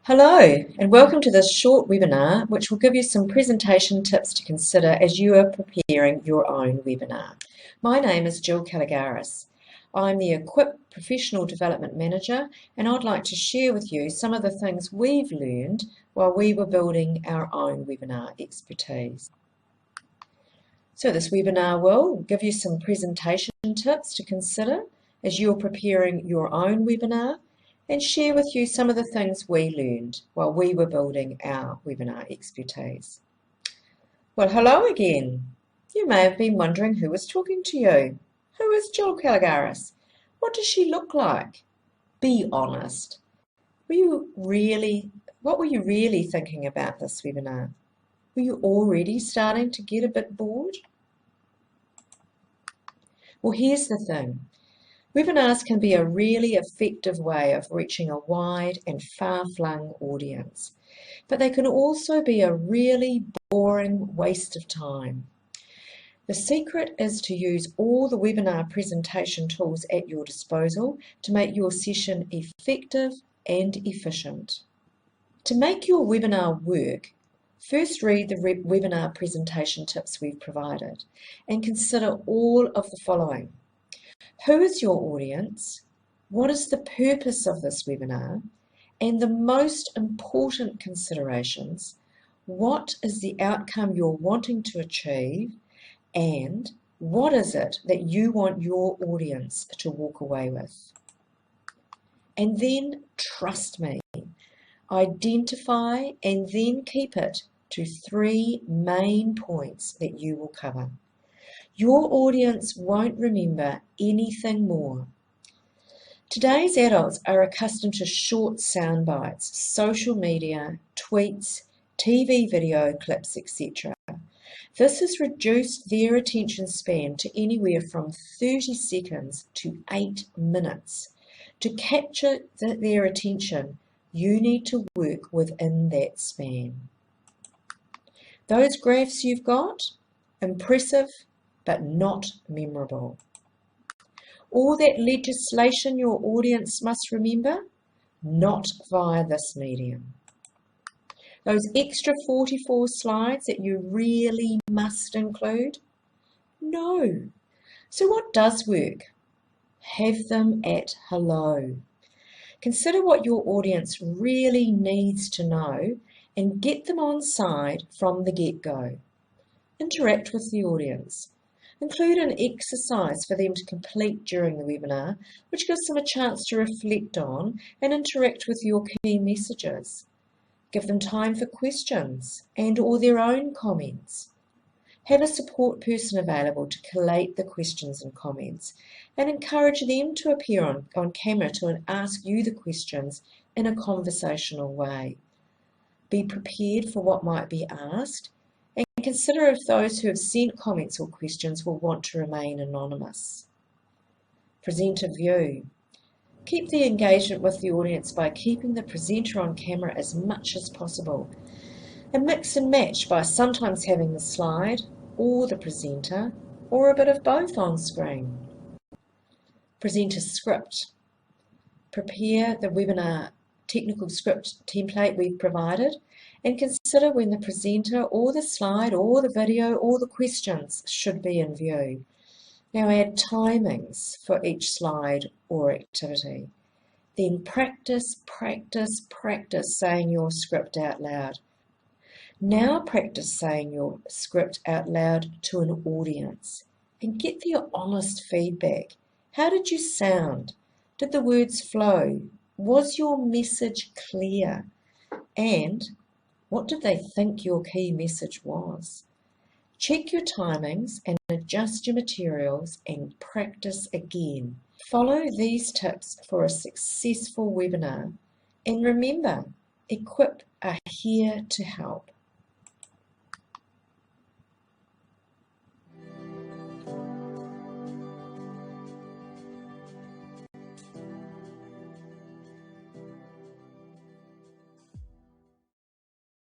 Hello and welcome to this short webinar which will give you some presentation tips to consider as you are preparing your own webinar. My name is Jill Caligaris. I'm the Equip Professional Development Manager and I'd like to share with you some of the things we've learned while we were building our own webinar expertise. So this webinar will give you some presentation tips to consider as you're preparing your own webinar and share with you some of the things we learned while we were building our webinar expertise. Well, hello again. You may have been wondering who was talking to you. Who is Jill Caligaris? What does she look like? Be honest. What were you really thinking about this webinar? Were you already starting to get a bit bored? Well, here's the thing. Webinars can be a really effective way of reaching a wide and far-flung audience, but they can also be a really boring waste of time. The secret is to use all the webinar presentation tools at your disposal to make your session effective and efficient. To make your webinar work, first read the webinar presentation tips we've provided and consider all of the following. Who is your audience? What is the purpose of this webinar? And the most important considerations, what is the outcome you're wanting to achieve? And what is it that you want your audience to walk away with? And then trust me, identify and then keep it to 3 main points that you will cover. Your audience won't remember anything more. Today's adults are accustomed to short sound bites, social media, tweets, TV video clips, etc. This has reduced their attention span to anywhere from 30 seconds to 8 minutes. To capture their attention, you need to work within that span. Those graphs you've got, impressive, but not memorable. All that legislation your audience must remember, not via this medium. Those extra 44 slides that you really must include, no. So what does work? Have them at hello. Consider what your audience really needs to know and get them on side from the get-go. Interact with the audience. Include an exercise for them to complete during the webinar, which gives them a chance to reflect on and interact with your key messages. Give them time for questions and/or their own comments. Have a support person available to collate the questions and comments and encourage them to appear on camera to ask you the questions in a conversational way. Be prepared for what might be asked and consider if those who have sent comments or questions will want to remain anonymous. Presenter view. Keep the engagement with the audience by keeping the presenter on camera as much as possible. And mix and match by sometimes having the slide or the presenter or a bit of both on screen. Presenter script. Prepare the webinar technical script template we've provided and consider when the presenter or the slide or the video or the questions should be in view. Now add timings for each slide or activity. Then practice saying your script out loud. Now practice saying your script out loud to an audience and get their honest feedback. How did you sound? Did the words flow? Was your message clear? And what did they think your key message was? Check your timings and adjust your materials and practice again. Follow these tips for a successful webinar. And remember, Equip are here to help.